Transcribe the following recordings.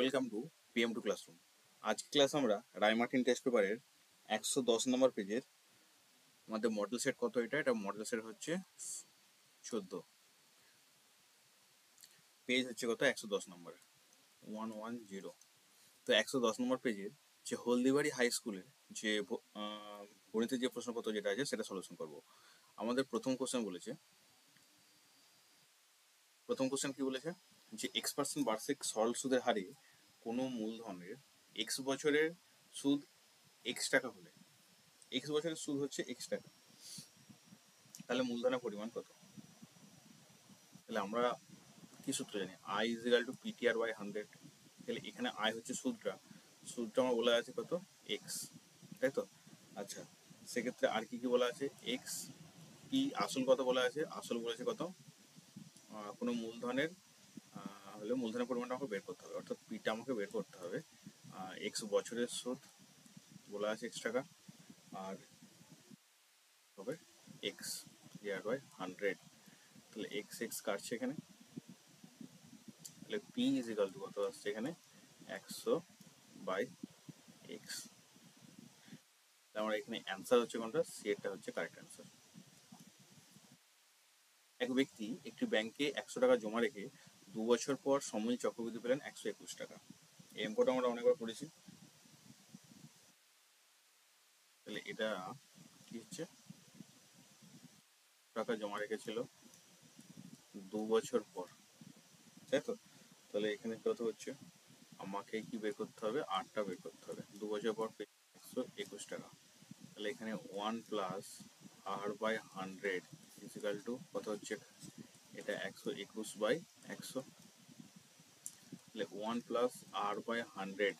Welcome to PM2 classroom. আজকে class আমরা Ray Martin test পেপারের 110 নম্বর পেজের আমাদের মডেল সেট কত, এটা মডেল সেট হচ্ছে 14, পেজ হচ্ছে কত 110 নম্বর 110। তো 110 নম্বর পেজের যে হলদিবাড়ি হাই স্কুলের যে গণিতের যে প্রশ্নপত্র যেটা আছে সেটা সলিউশন করব। আমাদের প্রথম কোশ্চেন কি বলেছে যে X% বার্ষিক সরল সুদের হারে কোনো মূলধনের X বছরের সুদ X টাকা হলে X বছরের সুদ হচ্ছে X টাকা, তাহলে মূলধনের পরিমাণ কত? তাহলে আমরা কি সূত্র জানি, I = PTR/100। তাহলে এখানে I হচ্ছে সুদটা আমার বলা আছে কত X, তাই তো? আচ্ছা, সেক্ষেত্রে আর কি বলা আছে, X P আসল কত বলা আছে, আসল বলেছে কত, কোনো মূলধনের হলে মূলধনের পরিমাণটা আমাকে বের করতে হবে, অর্থাৎ পিটা আমাকে বের করতে হবে। X বছরের সুদ বলা আছে X টাকা, আর হবে X PTR/100। তাহলে X কাটছে এখানে, তাহলে P = কত আসছে এখানে 100/X। আমার এখানে অ্যান্সার হচ্ছে কোনটা, সি এরটা হচ্ছে কারেক্ট অ্যান্সার। এক ব্যক্তি একটি ব্যাংকে 100 টাকা জমা রেখে 2 বছর পর সমূল চক্রবৃদ্ধি পেলেন 121 টাকা। এই অঙ্কটা আমরা অনেকবার করেছি। তাহলে এটা কি হচ্ছে, টাকা জমা রেখেছিল 2 বছর পর, তাই তো? তাহলে এখানে কত হচ্ছে, আমাকে কি বের করতে হবে, আরটা বের করতে হবে। 2 বছর পর 121 টাকা, তাহলে এখানে 1 + R/100 = কত হচ্ছে, এটা 121/100। তাহলে 1 + R/100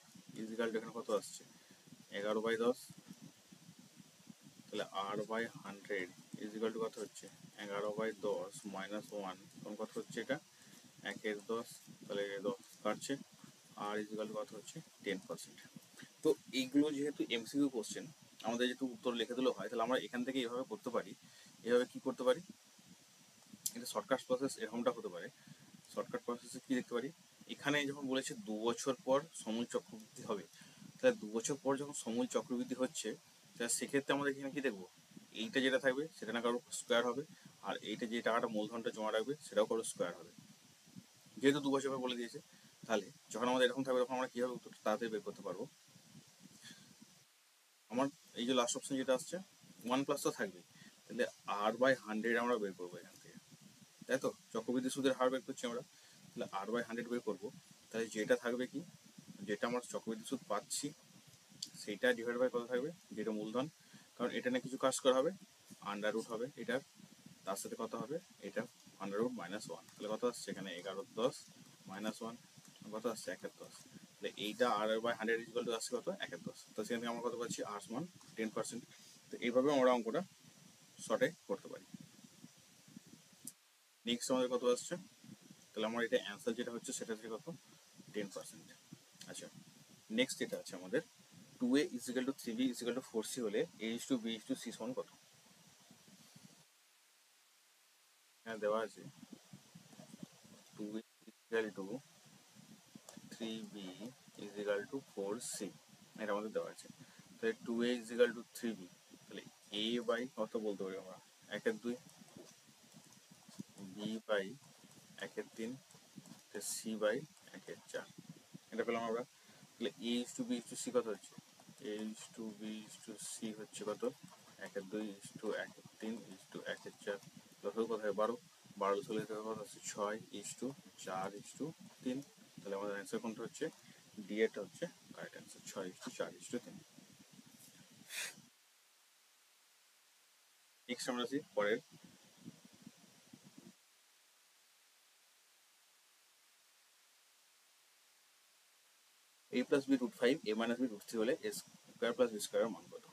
এখানে কত আসছে 11/10। তাহলে R/100 কত হচ্ছে 11/10 - 1, তখন কত হচ্ছে, এটা 1/10। তাহলে 10 কাটছে, R কত হচ্ছে 10%। তো এইগুলো যেহেতু MCQ কোশ্চেন, আমাদের যেহেতু উত্তর লিখে দিলেও হয়, তাহলে আমরা এখান থেকে এইভাবে করতে পারি। এভাবে কি করতে পারি, এটা শর্টকাট প্রসেস এরকমটা হতে পারে। শর্টকাট প্রসেসে কি দেখতে পারি, এখানে যখন বলেছে 2 বছর পর সমূল চক্রবৃদ্ধি হবে, তাহলে 2 বছর পর যখন সমূল চক্রবৃদ্ধি হচ্ছে, তাহলে সেক্ষেত্রে আমাদের এখানে কি দেখবো, এইটা যেটা থাকবে সেটা না কারো স্কোয়ার হবে, আর এইটা যে টাকাটা মূলধনটা জমা রাখবে সেটাও কারো স্কোয়ার হবে, যেহেতু 2 বছর পর বলে দিয়েছে। তাহলে যখন আমাদের এরকম থাকবে তখন আমরা কীভাবে উত্তরটা তাড়াতাড়ি বের করতে পারবো। আমার এই যে লাস্ট অপশন যেটা আসছে 1+ তো থাকবে, তাহলে R/100 আমরা বের করবো এখান থেকে, তাই তো? চক্রবৃদ্ধি সুদের হার বের করছি আমরা, তাহলে R/100 বের করবো। তাহলে যেটা থাকবে কি, যেটা আমরা চক্রবৃদ্ধি সুদ পাচ্ছি সেইটা ডিভাইড বাই কত থাকবে, যেটা মূলধন, কারণ এটা না কিছু কাজ করা হবে, আন্ডার রুট হবে এটার, তার সাথে কত হবে, এটা আন্ডার রুট -1। তাহলে কত আসছে এখানে 11/10 - 1, কত আসছে 1/10। তাহলে এইটা R/100 আসছে কত 1/10। তো সেখান থেকে আমরা কত পাচ্ছি, R = 10%। তো এইভাবে আমরা অঙ্কটা শর্টে করতে পারি। নেক্সট আমাদের কত আসছে, তাহলে আমার এটা অ্যান্সার যেটা হচ্ছে সেটা হচ্ছে কত 10%। আচ্ছা, নেক্সট যেটা আছে আমাদের 2A = 3B = 4C হলে A/B/C সমান কত? হ্যাঁ, দেওয়া আছে 2A = 3B = 4C, এটা আমাদের দেওয়া আছে। তাহলে 2A = 3B, তাহলে A বাই কত বলতে পারি আমরা 1/2, B বাই 1/3, C বাই 1/4, এটা পেলাম আমরা। তাহলে A/B/C কত হচ্ছে, A/B/C হচ্ছে কত 1/2, 1/3, 1/4, লসাগু কত হয় 12, 12 চলে কত হচ্ছে 6/4/3। তাহলে আমাদের অ্যান্সার কোনটা হচ্ছে, ডি এটা হচ্ছে কারেক্ট অ্যান্সার, 6/4/3। নেক্সট আমরা আসি পরের, A + B√5 A - B√3 হলে A² + B² এর মান কত?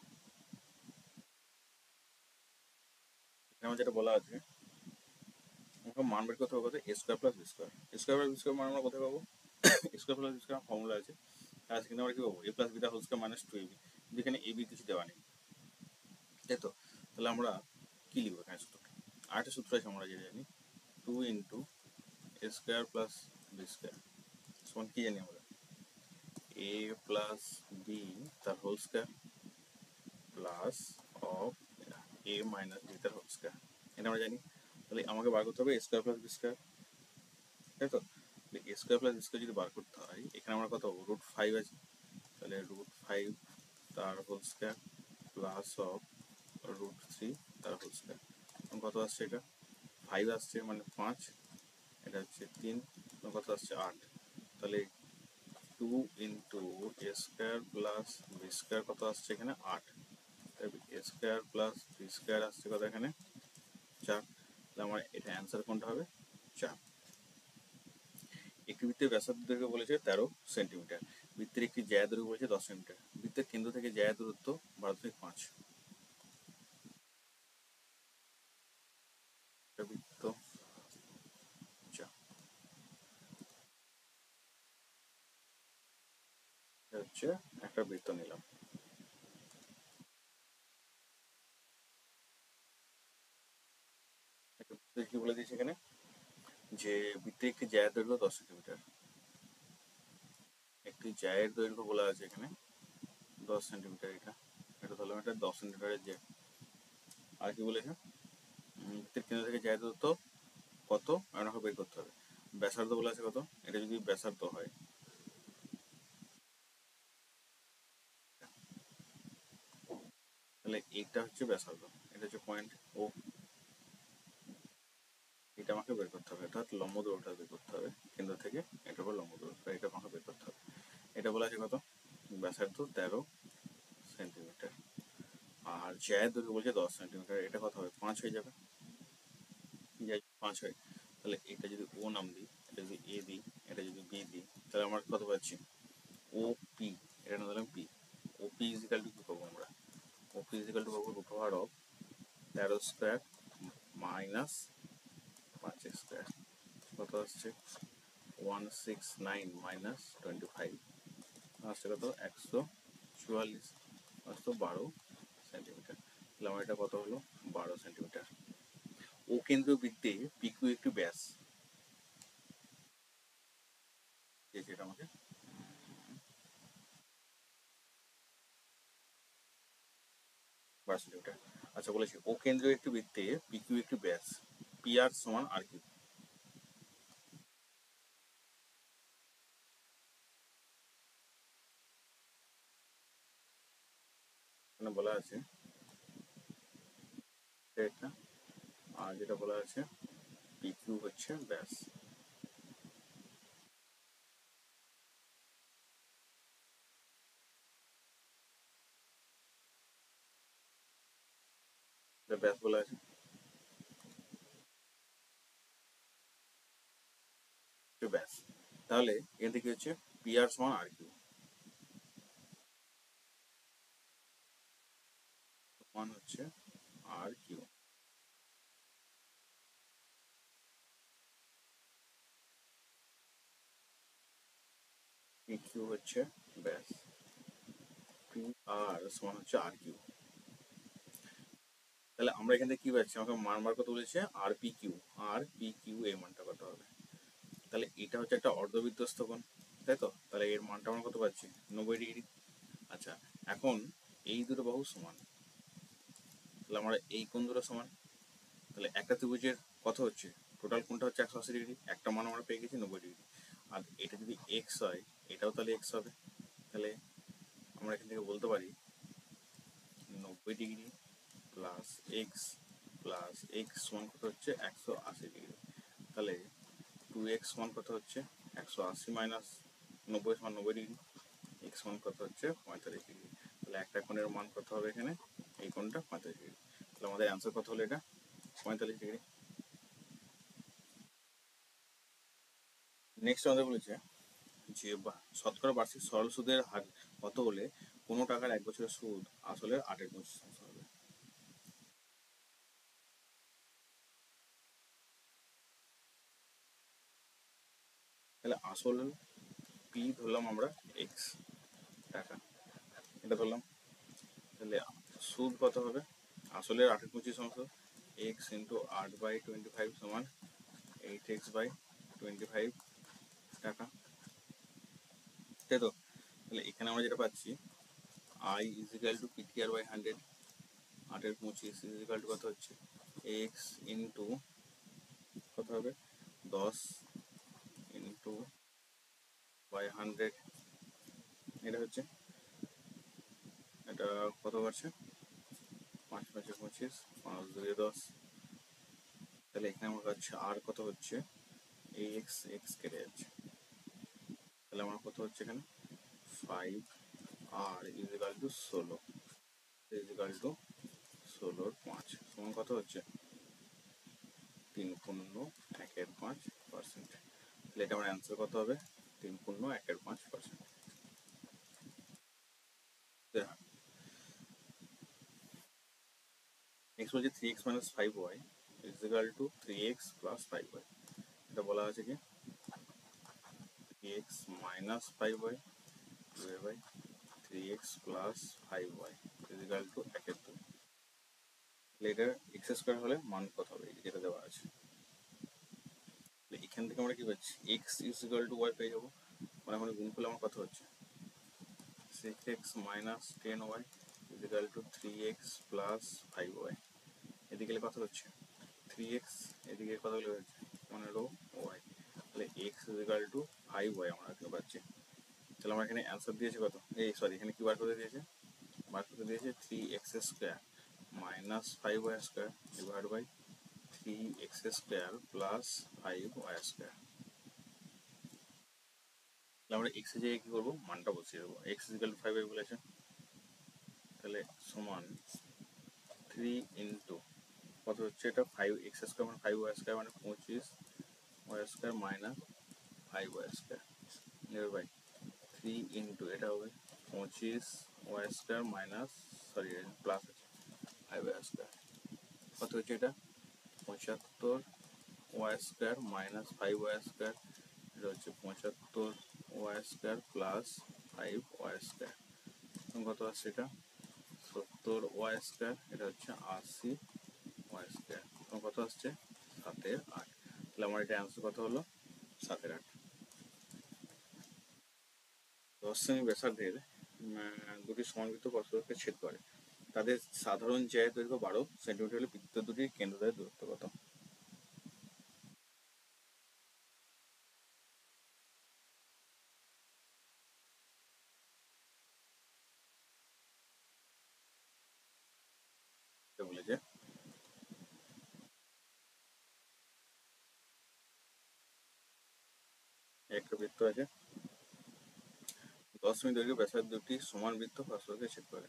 এখানে যেটা বলা আছে মান বের করতে হবে কত, A² + B²। A² + B² মান আমরা কোথায় পাবো, A² + B² ফর্মুলা আছে, আর সেখানে আমরা কি পাবো, A + B² - 2AB, যেখানে AB কিছু দেওয়া নেই, তাই তো? তাহলে আমরা কি লিখবো এখানে সূত্রটা, আরেকটা সূত্র আছে আমরা যেটা জানি, 2 × A² + B² সমান কি জানি আমরা, এ প্লাস বি তার whole square plus of A minus B তার হোল স্কোয়ার, এটা আমরা জানি। তাহলে আমাকে বার করতে হবে A square plus B square, তাই তো? A square plus B square যদি বার করতে হয়, এখানে আমরা কত √5 আছে, তাহলে √5 তার হোল স্কোয়ার প্লাস অফ √3 তার হোল স্কোয়ার, কত আসছে এটা 5 আসছে, মানে 5, এটা হচ্ছে 3, কত আসছে 8। তাহলে 2 ইন্টু এ স্কোয়ার প্লাস বি স্কোয়ার কত আসছে এখানে 8, এ স্কোয়ার প্লাস বি স্কোয়ার আসছে কত এখানে 4। তাহলে আমার এটা অ্যান্সার কোনটা হবে 4। একটি বৃত্তের ব্যাসার্ধ দৈর্ঘ্য বলেছে 13 সেন্টিমিটার, বৃত্তের একটি জ্যা দৈর্ঘ্য বলেছে 10 সেন্টিমিটার, বৃত্তের কেন্দ্র থেকে জ্যা দূরত্ব 12.5। বৃত্ত হচ্ছে একটা বৃত্ত নিলাম, কি বলে দিয়েছে এখানে যে বৃত্তের একটি জ্যায়ের দৈর্ঘ্য 10 সেন্টিমিটার, একটি জ্যায়ের দৈর্ঘ্য বলা আছে এখানে 10 সেন্টিমিটার, এটা ধরলাম এটা 10 সেন্টিমিটারের জ্যা। আর কি বলেছে বৃত্তের কেন্দ্র থেকে জ্যায়ের দূরত্ব কত আমাকে বের করতে হবে, ব্যাসার্ধ বলা আছে কত, এটা যদি ব্যাসার্ধ হয় তাহলে এইটা হচ্ছে ব্যাসার্ধ, এটা হচ্ছে পয়েন্ট ও, এটা আমাকে বের করতে হবে, অর্থাৎ লম্ব দূরত্বটা বের করতে হবে কেন্দ্র থেকে, এটা হলো লম্ব দূরত্ব, এটা আমাকে বের করতে হবে। এটা বলা আছে কত ব্যাসার্ধ 13 সেন্টিমিটার, আর জ্যায়ের দৈর্ঘ্য বলছে 10 সেন্টিমিটার, এটা কত হবে 5 হয়ে যাবে, 5 হয়। তাহলে এটা যদি ও নাম দিই, এটা যদি এ দিই, এটা যদি বি দিই, তাহলে আমরা কত পাচ্ছি ও পি, এটা না দিলাম P, O P equal to কি পাবো আমরা, ও পি ইজিক্যাল টু পাবো √13 স্কোয়ার মাইনাস 5 স্কোয়ার, কত আসছে 169 মাইনাস 25, আসছে কত 144, আসতো 12 সেন্টিমিটার। তাহলে আমার এটা কত হলো 12 সেন্টিমিটার। ও কেন্দ্রীয় বৃত্তে পিকিউ একটি ব্যাস, এটা আমাকে 12 সেন্টিমিটার। আচ্ছা বলেছি ও কেন্দ্রীয় একটি বৃত্তে পিকিউ একটি ব্যাস, পি আর সমান আর কিউ, এখানে বলা আছে এটা, আর যেটা বলা আছে পিকিউ হচ্ছে ব্যাস। ব্যাস বলা আছে ব্যাস, তাহলে এখান থেকে হচ্ছে পি আর সমান আর কিউ, সমান হচ্ছে আর কিউ, পিকিউ হচ্ছে ব্যাস, পি আর সমান হচ্ছে আর কিউ। তাহলে আমরা এখান থেকে কি পাচ্ছি, আমাকে মান বার করতে বলেছে আর পি কিউ, আর পি কিউ এই মানটা কত হবে, তাহলে এটা হচ্ছে একটা অর্ধবৃত্তস্থ কোণ, তাই তো? তাহলে এর মানটা আমরা কত পাচ্ছি 90 ডিগ্রি। আচ্ছা এখন এই দুটো বাহু সমান, তাহলে আমরা এই কোণ দুটো সমান, তাহলে একটা ত্রিভুজের কত হচ্ছে টোটাল কোণটা হচ্ছে 180 ডিগ্রি, একটা মান আমরা পেয়ে গেছি 90 ডিগ্রি, আর এটা যদি এক্স হয় এটাও তাহলে এক্স হবে, তাহলে আমরা এখান থেকে বলতে পারি 90 ডিগ্রি প্লাস এক্স সমান কত হচ্ছে 180 ডিগ্রি, তাহলে 2x সমান কত হচ্ছে 180 মাইনাস 90 সমান 90 ডিগ্রি, এক্স সমান কত হচ্ছে 45 ডিগ্রি, তাহলে একটা কোণের মান কত হবে এখানে, এই কোণটা 45 ডিগ্রি, তাহলে আমাদের অ্যান্সার কত হলো এটা 45 ডিগ্রি। নেক্সট আমাদের বলেছে যে শতকরা বার্ষিক সরল সুদের হার কত হলে কোনো টাকার 1 বছরের সুদ আসলে 8.25 হবে। তাহলে আসল পি ধরলাম আমরা এক্স টাকা, এটা ধরলাম, তাহলে সুদ কত হবে আসলের 8.25 এক্স ইন্টু 8/25 সমান 8x/25 টাকা, তাই তো? তাহলে এখানে আমরা যেটা পাচ্ছি i is equal to PTR by 100, 8 এর 25 ইজ ইকাল টু কত হচ্ছে x ইন্টু কত হবে 10 ইন্টু বাই 100, এটা হচ্ছে এটা কত পারছে 5 5 25 5 2 10। তাহলে এখানে আমার পাচ্ছি আর কত হচ্ছে x x কেটে যাচ্ছে, তাহলে আমার কত হচ্ছে এখানে 5 আর is equal to 16 is equal to 16 5 সমান কত হচ্ছে 3.1/5%। তাহলে এটা আমার অ্যান্সার কত হবে 3.1/5%। নেক্সট বলছে 3x minus 5y is equal to 3x plus 5y। এটা বলা আছে কি 3x minus 5y divided by 3x plus 5y is equal to 1/2। এটা x স্কয়ার হলে মান কত হবে যেটা দেওয়া আছে। এখান থেকে আমরা কি পাচ্ছি x is equal to y পেয়ে যাবো, মানে আমরা গুণ করলে আমার কত হচ্ছে 6x minus 10y is equal to 3x plus 5y। এদিকে কত হচ্ছে 3x, এদিকে কত হচ্ছে 15y, তাহলে x is equal to 5y আমরা এখানে পাচ্ছি। তাহলে আমরা এখানে অ্যান্সার দিয়েছি কত, এই সরি এখানে কি বার করে দিয়েছে 3x square minus 5y square divide by 3x square plus 5y square. তাহলে আমরা x এর জায়গায় কি করবো মানটা বসিয়ে দেবো, x is equal to 5y বলেছে, তাহলে সমান 3 ইন্টু কত হচ্ছে এটা 5x স্কয়ার মানে 5y স্কয়ার মানে 25y square minus 5y square divide by 3 into এটা হবে 25y square minus sorry plus আছে 5y স্কয়ার, কত হচ্ছে এটা 75y square minus 5y square, এটা হচ্ছে 75y square plus 5y square, কত আসছে এটা 70y স্কয়ার, এটা হচ্ছে 80y স্কয়ার, কত আসছে 7/8। তাহলে আমার এটা অ্যান্সার কত হলো 7/8। 10 সেমি ব্যাসার্ধের দুটি সমানবৃত্ত পরস্পরকে ছেদ করে, তাদের সাধারণ জ্যায়ের দৈর্ঘ্য 12 সেন্টিমিটার হলে বৃত্ত দুটির কেন্দ্রদ্বয়ের দূরত্ব কত। বলেছে একটা বৃত্ত আছে 10 সেমি দৈর্ঘ্য ব্যাসার্ধ দুটি সমান বৃত্ত পরস্পরকে ছেদ করে।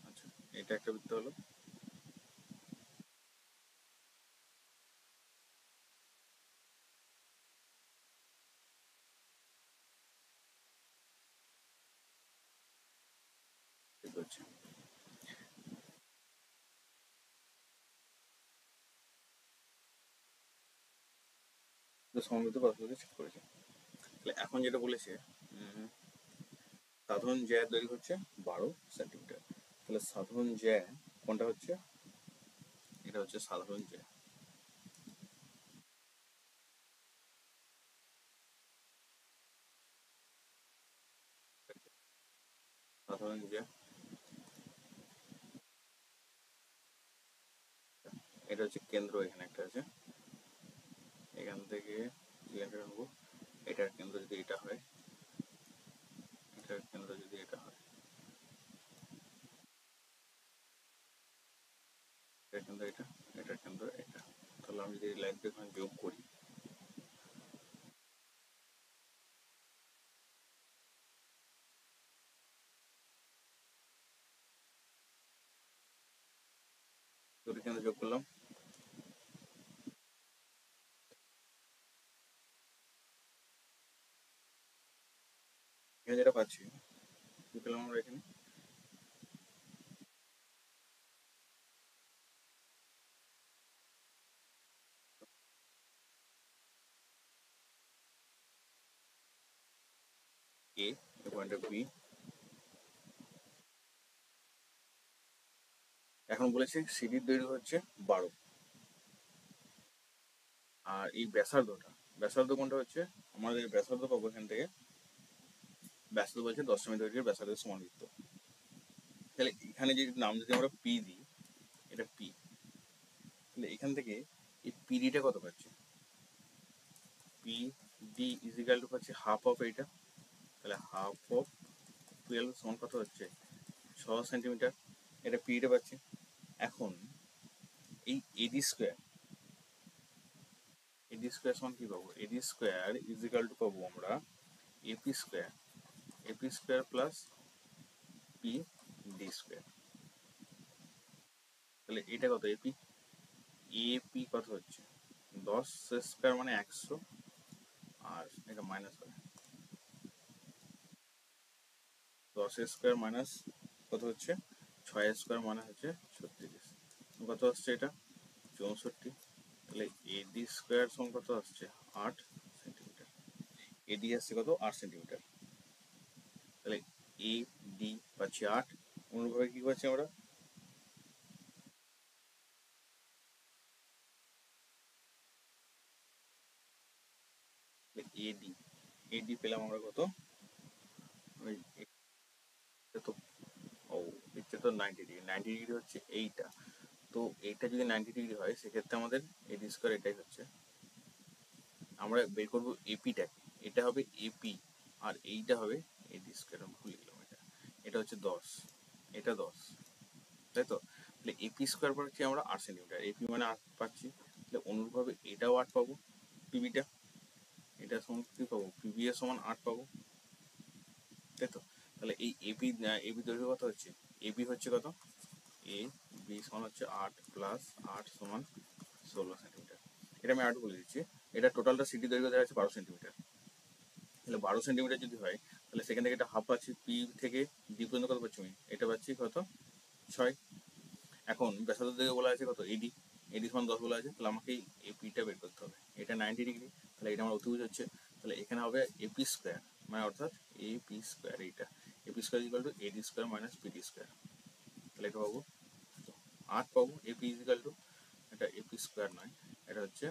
আচ্ছা এটা একটা বৃত্ত হলো, ঠিক আছে সমবৃত্ত পরস্পরকে ছেদ করেছে। তাহলে এখন যেটা বলেছে সাধারণ জ্যায়ের দৈর্ঘ্য হচ্ছে 12 সেন্টিমিটার, তাহলে সাধারণ জ্যা কোনটা হচ্ছে এটা হচ্ছে সাধারণ জ্যা, সাধারণ জ্যা এটা হচ্ছে কেন্দ্র, এখানে একটা আছে, এখান থেকে নেবো, এটার কেন্দ্র যদি এটা হয়, এটার কেন্দ্র যদি এটা হয়, এটার কেন্দ্র এটা, এটার কেন্দ্র এটা, তাহলে আমি যদি এই লাইনটা এখানে যোগ করি দুটি কেন্দ্র যোগ করলাম, এখানে যেটা পাচ্ছি কি পেলাম আমরা এখানে এ পয়েন্টটা বি। এখন বলেছে সিডির দৈর্ঘ্য হচ্ছে 12 আর এই ব্যাসার্ধটা, ব্যাসার্ধ কোনটা হচ্ছে আমাদের ব্যাসার্ধ পাবো এখান থেকে ব্যাসার্ধ বলছে 10 সেমি দৈর্ঘ্যের ব্যাসার্ধের সমাবৃত্ত। তাহলে এখানে যদি নাম যদি আমরা পি দিই, এটা পি, তাহলে এখান থেকে এই পিডিটা কত পাচ্ছি? পি ডি ইজিক্যাল টু পাচ্ছি হাফ অফ এইটা, তাহলে হাফ অফ 12 সমান কত হচ্ছে 6 সেন্টিমিটার, এটা পিডিটা পাচ্ছি। এখন এই এডি স্কোয়ার সমান কি পাবো? এডি স্কোয়ার ইজিক্যাল টু পাবো আমরা AP square plus P D square. তাহলে এটা কত? এপি কত হচ্ছে 10 স্কোয়ার মানে 100, আর এটা মাইনাস হবে 10 স্কোয়ার মাইনাস কত হচ্ছে 6 স্কোয়ার মানে হচ্ছে 36, কত আসছে এটা 64। তাহলে এডি স্কোয়ার সমান কত আসছে 8 সেন্টিমিটার, এডি আসছে কত 8 সেন্টিমিটার। তাহলে এ ডি পাচ্ছি 8, অনুরূপভাবে কি পাচ্ছি আমরা এডি, পেলাম আমরা কত, ওই তো, ও এটা তো 90 ডিগ্রি হচ্ছে এইটা, তো এইটা যদি 90 ডিগ্রি হয় সেক্ষেত্রে আমাদের এডি স্কোয়ার এটাই হচ্ছে, আমরা বের করবো এপিটাকে, এটা হবে এপি আর এইটা হবে এডি স্কোয়ার, ভুলে গেলাম এটা, এটা হচ্ছে 10, এটা 10, তাই তো। তাহলে এপি স্কোয়ার পাচ্ছি আমরা 8 সেন্টিমিটার, এপি মানে 8 পাচ্ছি, তাহলে অনুরূপভাবে এটাও 8 পাবো, পিবিটা, এটা সমান কি পাবো, পিবি এর সমান 8 পাবো, তাই তো। তাহলে এই এবি দৈর্ঘ্য কত হচ্ছে, এবি হচ্ছে কত, এ বি সমান হচ্ছে 8 প্লাস 8 সমান 16 সেন্টিমিটার। এটা আমি 8 বলে দিচ্ছি, এটা টোটালটা সিটি দৈর্ঘ্য দেওয়া আছে 12 সেন্টিমিটার। তাহলে 12 সেন্টিমিটার যদি হয় তাহলে সেখান থেকে এটা হাফ পাচ্ছি, পি থেকে ডি পর্যন্ত কত পাচ্ছি আমি, এটা পাচ্ছি কত 6। এখন ব্যাসার্ধ দৈর্ঘ্য বলা আছে কত এডি, সমান 10 বলা আছে, তাহলে আমাকে এই পিটা বের করতে হবে, এটা 90 ডিগ্রি, তাহলে এটা আমার অতিভুজ হচ্ছে, তাহলে এখানে হবে এপি স্কোয়ার মানে অর্থাৎ এপি স্কোয়ার, এইটা AP square equal to AD square minus PD square, তাহলে এটা পাবো 8 পাবো, এপি ইকুয়াল টু, এটা এপি স্কোয়ার নয়, এটা হচ্ছে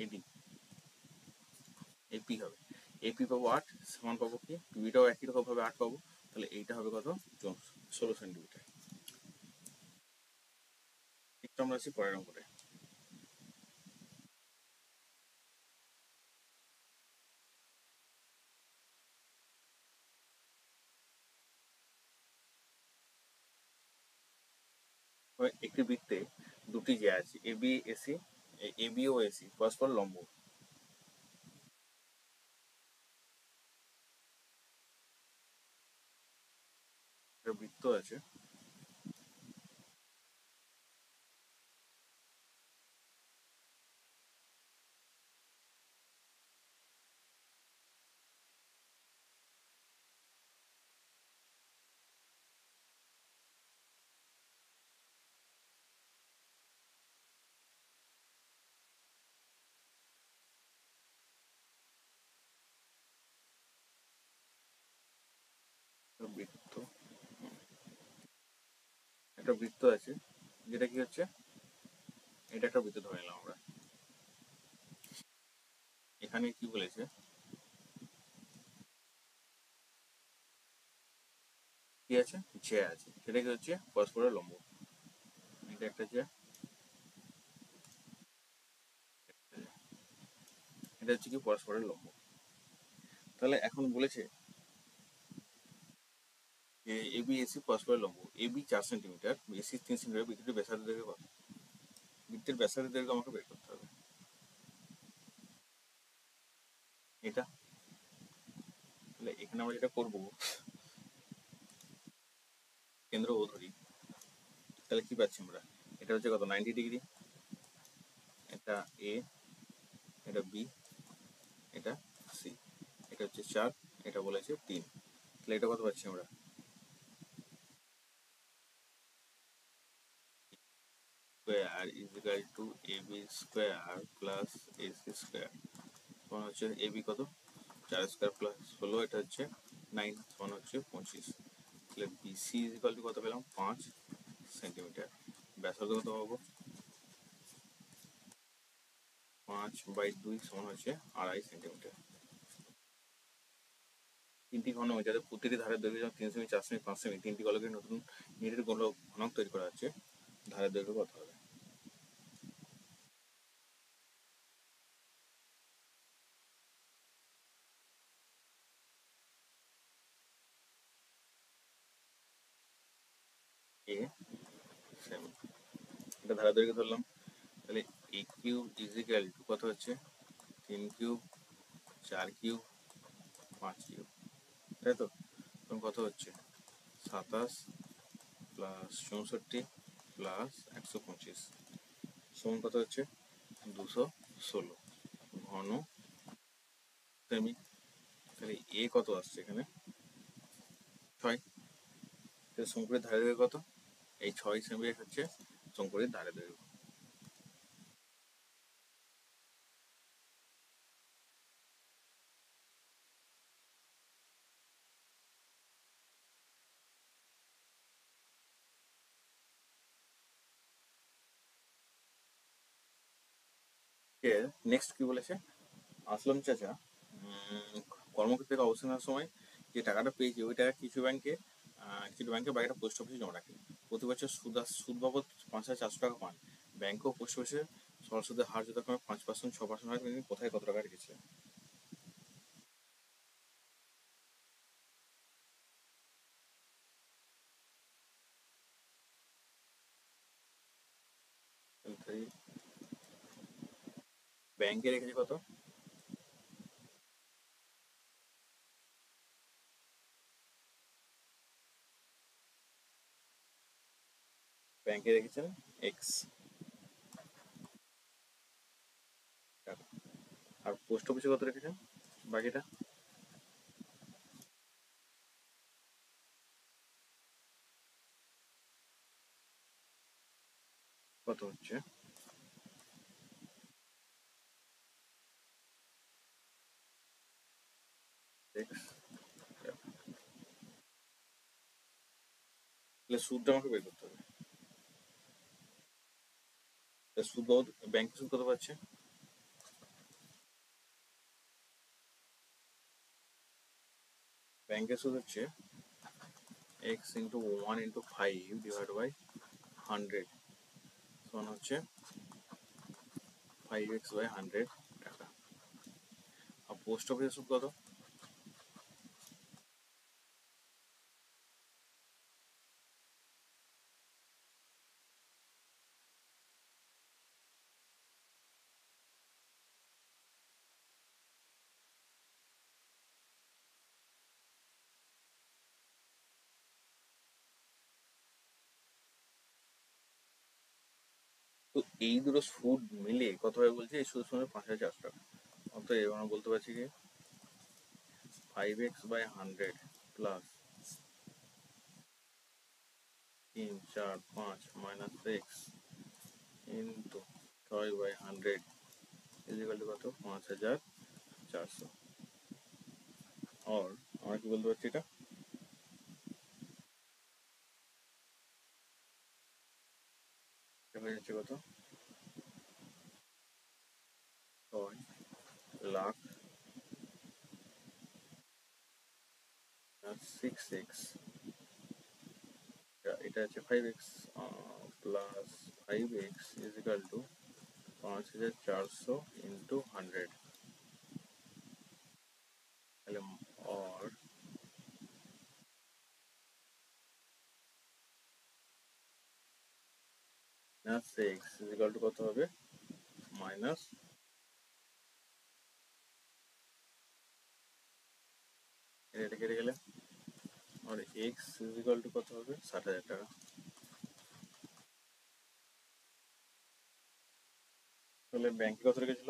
এডি, এপি হবে, এপি পাবো 8 সমান পাবো কি, পিবিটাও একই রকম ভাবে 8 পাবো, তাহলে এইটা হবে কত 16 সেন্টিমিটার। আমরা আছি পরের নম্বরে। একটি বৃত্তে দুটি যে আছে এবি এসি, এবি ও এসি পরস্পর লম্ব, একটা বৃত্ত আছে, বৃত্ত, একটা বৃত্ত আছে যেটা কি হচ্ছে, এটা একটা বৃত্ত ধরে নিলাম আমরা, এখানে কি বলেছে কি আছে, জ্যা আছে, সেটা কি হচ্ছে পরস্পরের লম্ব, এটা একটা জ্যা, এটা হচ্ছে কি পরস্পরের লম্ব। তাহলে এখন বলেছে যে এবি এসি পরস্পরের লম্ব, এবি 4 সেন্টিমিটার, এসি 3 সেন্টিমিটার, বৃত্তটির ব্যাসার্ধ দৈর্ঘ্য কত, বৃত্তের ব্যাসার্ধ দৈর্ঘ্য আমাকে বের করতে হবে, এটা, তাহলে এখানে আমরা যেটা করবো কেন্দ্র ও ধরি, তাহলে কি পাচ্ছি আমরা, এটা হচ্ছে কত 90 ডিগ্রি, এটা এ, এটা বি, এটা সি, এটা হচ্ছে 4, এটা বলেছে 3, তাহলে এটা কত পাচ্ছি আমরা, square equal to AB square plus AC square, তখন হচ্ছে এবি কত 4 স্কোয়ার প্লাস 16, এটা হচ্ছে 9, তখন হচ্ছে 25, তাহলে বিসি ইজিক্যাল টু কত পেলাম 5 সেন্টিমিটার, ব্যাসার্ধ কত পাবো 5/2 সমান হচ্ছে 2.5 সেন্টিমিটার। তিনটি ঘনক যাদের প্রতিটি ধারের দৈর্ঘ্য যেমন 3 সেমি, 4 সেমি, 5 সেমি, তিনটি গোলকের নতুন নেটের ঘনক তৈরি করা হচ্ছে, ধারের দৈর্ঘ্য কত হবে? এ সেমি, এটা ধারের দৈর্ঘ্য ধরলাম, তাহলে এ কিউব ইজিক্যাল টু কত হচ্ছে? 3 কিউব, 4 কিউব, 5 কিউব, তাই তো? তখন কত হচ্ছে? 27 প্লাস 64 প্লাস 125 সমান কত হচ্ছে? 216 ঘন সেমি। তাহলে এ কত আসছে এখানে? 6। শঙ্কুরের ধারের দৈর্ঘ্য কত? এই 6 সেমি হচ্ছে শঙ্কুরের ধারের দৈর্ঘ্য। এর নেক্সট কি বলেছে? আসলম চাচা কর্মক্ষেত্রে অবস্থানের সময় যে টাকাটা পেয়েছে ওই টাকা কিছু ব্যাংকে বা একটা পোস্ট অফিসে জমা রাখে। প্রতি বছর সুদ বাবদ 5,400 টাকা পান। ব্যাংক ও পোস্ট অফিসে সরল সুদের হার যথাক্রমে 5%, 6% হয়। তিনি কোথায় কত টাকা রেখেছিলেন? ব্যাংকে রেখেছে কত? ব্যাংকে রেখেছেন এক্স টাকা। আর পোস্ট অফিসে কত রেখেছেন বাকিটা? কত হচ্ছে? এক্স। তাহলে সুদটা আমাকে বের করতে হবে। সুদ বাবদ ব্যাংকে সুদ কত পাচ্ছে? ব্যাংকের সুদ হচ্ছে এক্স ইন্টু 1/5 ডিভাইড বাই 100 সমান হচ্ছে 5x/100 টাকা। আর পোস্ট অফিসের সুদ কত? তো এই দুটো সুদ মিলে কত হবে বলছে? এই সুদ সমান 5,400 টাকা। অতএব আমরা বলতে পারছি কি 5x/100 plus 3, 4, 5 minus X into 6/100 equal to কত? 5,400। আর আমরা কি বলতে পারছি? এটা হয়ে যাচ্ছে কত? 6 লাখ 6x, এটা হচ্ছে 5x plus 5x is equal two 5,400 into 100। তাহলে আর মাইনাস এক্স ইজিক্যাল টু কত হবে? মাইনাস, এটা কেটে গেলে আর এক্স ইজিক্যাল টু কত হবে? 60,000 টাকা। তাহলে ব্যাংকে কত রেখেছিল?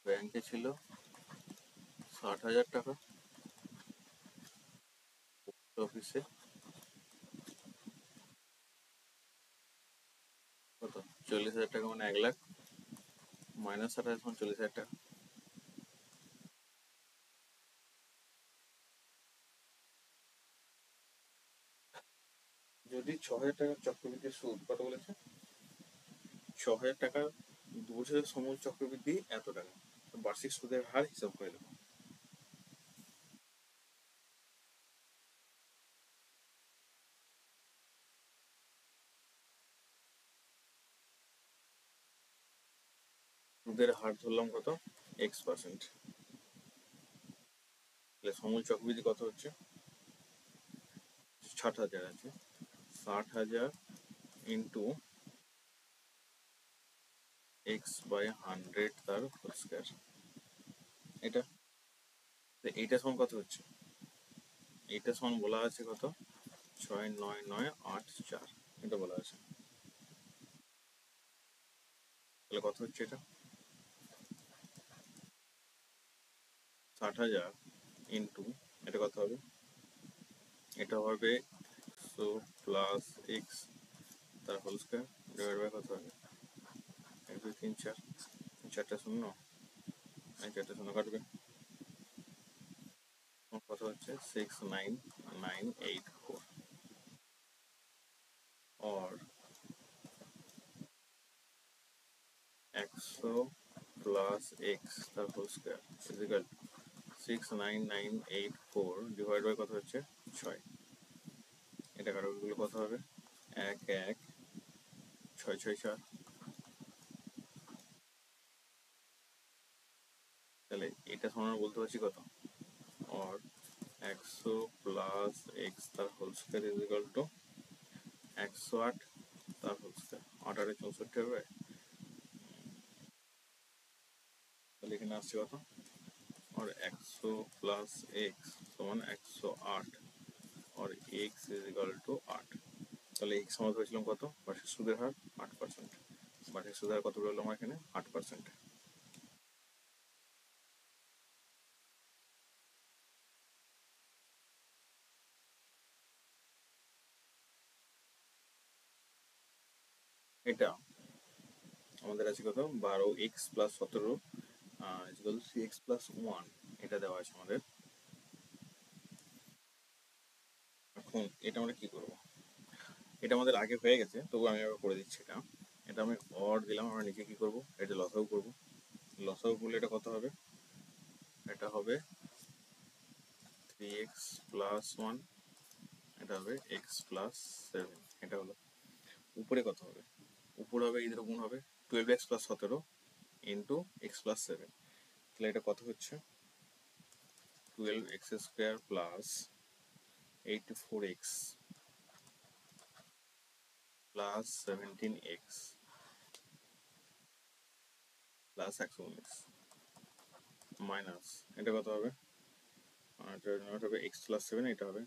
ব্যাংকে ছিল 60,000 টাকা। অফিসে কত? 40,000 টাকা, মানে 1 লাখ মাইনাস 60,000 সমান 40,000 টাকা। যদি 6,000 টাকার চক্রবৃদ্ধি সুদ কত বলেছে? 6,000 টাকার 2 বছরের সমূল চক্রবৃদ্ধি এত টাকা। বার্ষিক সুদের হার হিসাব করে দেবো। সুদের হার ধরলাম কত, x%। তাহলে সমূল চক্রবৃদ্ধি কত হচ্ছে, 60,000 আছে, 60,000 ইন্টু x/100 তার হোল স্কয়ার। এটা এইটা সমান কত হচ্ছে, এইটা সমান বলা আছে কত, 69984, এটা বলা আছে। তাহলে কত হচ্ছে এটা, 60,000 ইন্টু এটা কত হবে, এটা হবে 100 প্লাস এক্স তার হোল স্কয়ার ডিভাইড বাই কত হবে, 1 2 3 4, 4টা শূন্য, এই 4টা শূন্য কাটবে, কত হচ্ছে 69984, और 100 প্লাস এক্স তার whole square equal 69984 divide by কত হচ্ছে 6। এটা কারোগুলো কত হবে, 1 1 6 6 4। তাহলে এটা সমান বলতে পারছি কত, और 100 প্লাস এক্স তার হোল স্কয়ার ইজিক্যাল টু 108 তার হোল স্কয়ার, 8 8 64 হবে। তাহলে এখানে আসছে কত, और 100 प्लस एक्स समान 108 और एक्स इज इक्वल टू 8। তাহলে x সমান হয়েছিলাম কত, বার্ষিক সুদের হার 8%। বার্ষিক সুদের হার কত বললাম আমার এখানে 8%। এটা আমাদের আছে কত, 12x plus 17 equal to 3x plus 1, এটা দেওয়া আছে আমাদের। এখন এটা আমরা কি করব, এটা আমাদের আগে হয়ে গেছে, তবু আমি আবার করে দিচ্ছি। এটা এটা আমি অর দিলাম, আমরা নিচে কি করব, এটা লসাগু করব। লসাগু করলে এটা কত হবে, এটা হবে 3x প্লাস 1, এটা হবে x প্লাস 7, এটা হলো। উপরে কত হবে, উপরে হবে এদের গুণ হবে 12x plus 17 into x plus 7। তাহলে এটা কত হচ্ছে, 12x square plus 84x plus 17x plus 119 minus এটা কত হবে, এটা হবে x প্লাস 7, এটা হবে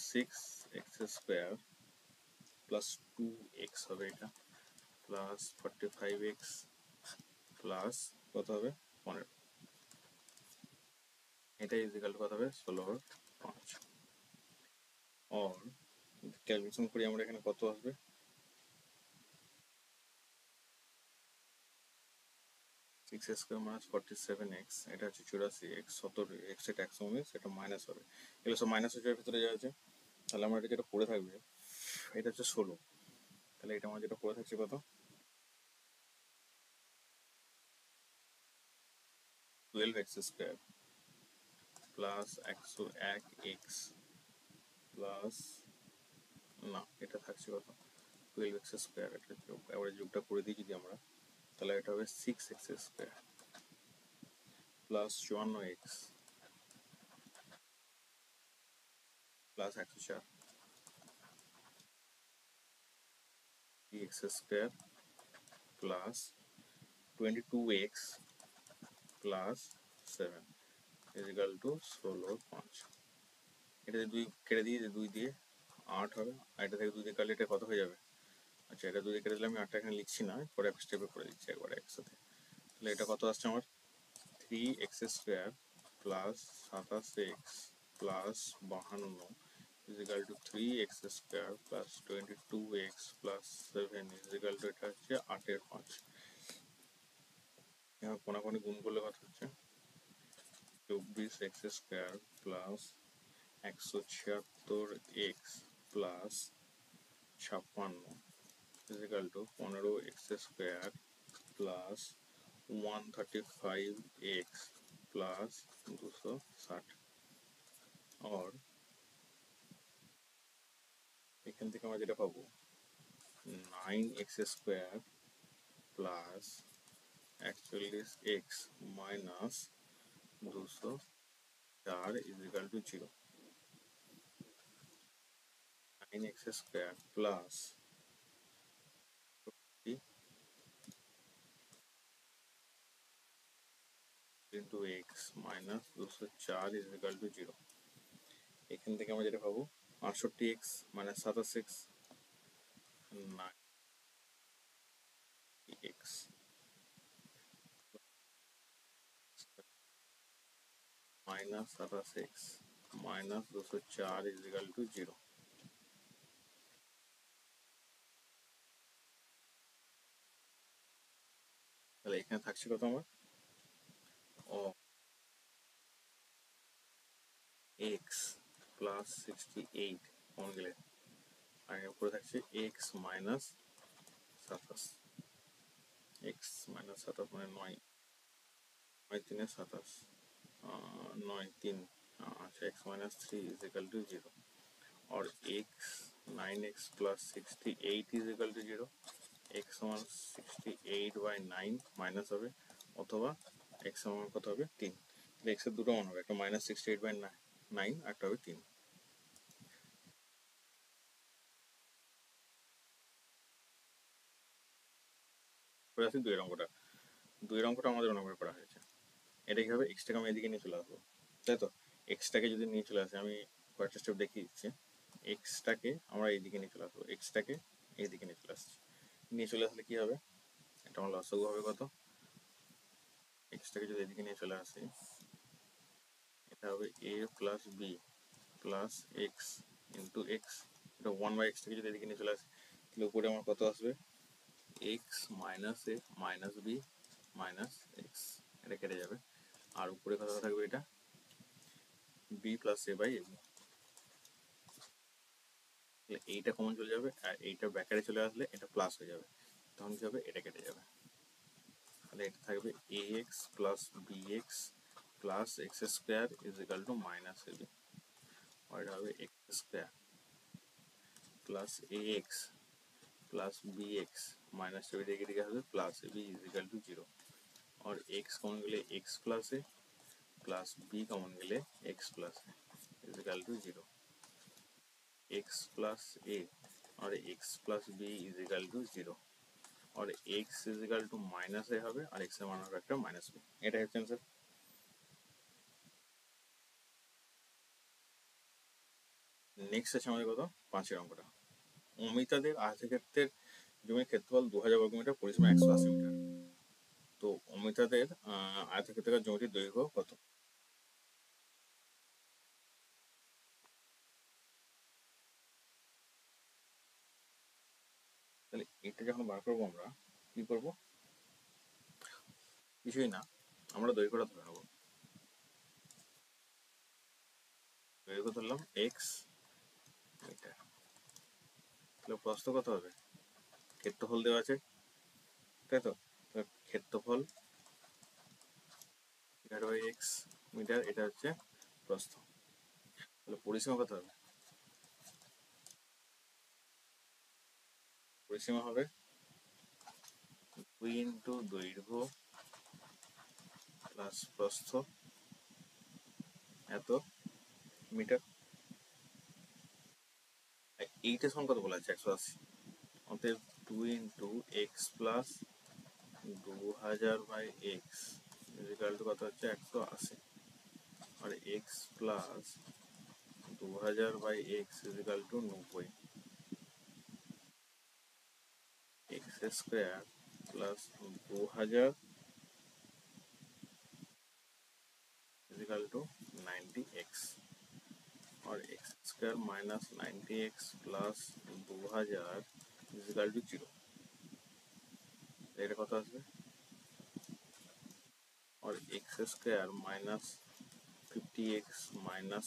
6x স্কোয়ার প্লাস 2x হবে, এটা প্লাস 45x প্লাস কত হবে 15, এটা ইজিক্যাল টু কত হবে 16/5। और ক্যালকুলেশন করি আমরা, এখানে কত আসবে, সিক্স স্কোয়ার মাইনাস 47x, এটা হচ্ছে 84x, 17x, এটা 119, এটা মাইনাস হবে, এগুলো সব মাইনাস হচ্ছে ভিতরে যা আছে। তাহলে আমার এটা যেটা পড়ে থাকবে, এটা হচ্ছে 16। তাহলে এটা আমার যেটা পড়ে থাকছে কত, 12x square plus 101x plus, না এটা থাকছে কত, 12x স্কোয়ার, এটা এবার যোগটা করে দিই যদি আমরা, তাহলে এটা হবে 6x square plus 54x plus 104 x square plus 22x plus 7 equal to 16/5। এটা দুই কেটে দিয়ে 2 দিয়ে 8 হবে, আর এটা থেকে 2 দিয়ে কাটলে এটা কত হয়ে যাবে, আচ্ছা এটা 2 দিয়ে কেটে দিলে আমি 8টা এখানে লিখছি না, পরে এক স্টেপে করে দিচ্ছি একবারে একসাথে। তাহলে এটা কত আসছে আমার, 3x square plus 27x plus 52 equal to 3x square plus 22x plus 7 equal to, এটা হচ্ছে 8/5। এবার কোনাকুনি গুণ করলে কত হচ্ছে, 24x square plus 176x plus 56 equal to 15x square plus 135x plus 260, और এখান থেকে আমরা যেটা পাবো 9x² plus 41x minus 204 equal to 0। 9x² plus into x minus 204 equal to 0। এখান থেকে আমরা যেটা পাবো 68x minus 27x 9x minus 27x minus 204 equal to 0। তাহলে এখানে থাকছে কত আমার ও x প্লাস 68 কমন গেলে আর উপরে থাকছে x মাইনাস 27, x মাইনাস 27 মানে 9 9 3 27 9 3 अच्छा x minus 3 is equal to 0 और x 9x plus 68 is equal to 0। x समान 68 बाय 9 माइनस হবে অথবা x সমান কত হবে 3। তাহলে x এর দুটো মান হবে, একটা মাইনাস 68 বাই 9 আর একটা হবে 3। পরে আসি দুই অঙ্কটা আমাদের অনুমান করা হয়েছে। এটা কি হবে, x টাকে আমি এদিকে নিয়ে চলে আসবো, তাই তো। x টাকে যদি নিয়ে চলে আসি, আমি কয়েকটা স্টেপ দেখিয়ে দিচ্ছি। x টাকে আমরা এইদিকে নিয়ে চলে আসবো, x টাকে এইদিকে নিয়ে চলে আসছি। নিয়ে চলে আসলে কি হবে, এটা আমার লসাগু হবে কত, x টাকে যদি এদিকে নিয়ে চলে আসি এটা হবে a plus b plus x into x, এটা 1/x টাকে যদি এদিকে নিয়ে চলে আসি তাহলে উপরে আমার কত আসবে x minus a minus b minus x, এটা কেটে যাবে। আর উপরে কত থাকবে, এটা b plus a by ab, এইটা কমন চলে যাবে আর এইটা ব্র্যাকেটে চলে আসলে এটা প্লাস হয়ে যাবে, তখন কি হবে এটা কেটে যাবে। তাহলে এটা থাকবে ax plus bx plus x² is equal to minus ab, और এটা হবে x² plus ax plus bx minus दिखे হবে plus ab is equal to 0, और x कमन गले x plus a plus b common गले x plus a is equal to 0। x plus a और x plus b is equal to 0, और x is equal to minus a হবে আর x এর মান হবে একটা মাইনাস b। এটাই হচ্ছে आंसर। নেক্সট আছে আমাদের কত 5 এর অঙ্কটা। অমিতাদের আয়তক্ষেত্রের জমির ক্ষেত্রফল 2000 বর্গমিটার, পরিসীমা 180 মিটার। তো অমিতাদের আয়তক্ষেত্রাকার জমিটির দৈর্ঘ্য কত? তাহলে এটা যখন বার করবো আমরা কি করব, কিছুই না, আমরা দৈর্ঘ্যটা ধরে নেব। দৈর্ঘ্য ধরলাম x মিটার, তাহলে প্রস্থ কত হবে, ক্ষেত্রফল দেওয়া আছে তাই তো, ক্ষেত্রফল x মিটার, এটা হচ্ছে প্রস্থ। তাহলে পরিসীমা কত হবে, পরিসীমা হবে 2 ইন্টু দৈর্ঘ্য প্লাস প্রস্থ এত মিটার। এইটা সমান কত বলা আছে 180, অতএব 2 into x plus 2000 by x is equal to কত হচ্ছে 180, আর x plus 2000 by x is equal to 90, x square plus 2000 is equal to 90x, और x square minus 90x plus 2000 is equal to 0। এটা কত আসবে, और x square minus 50x minus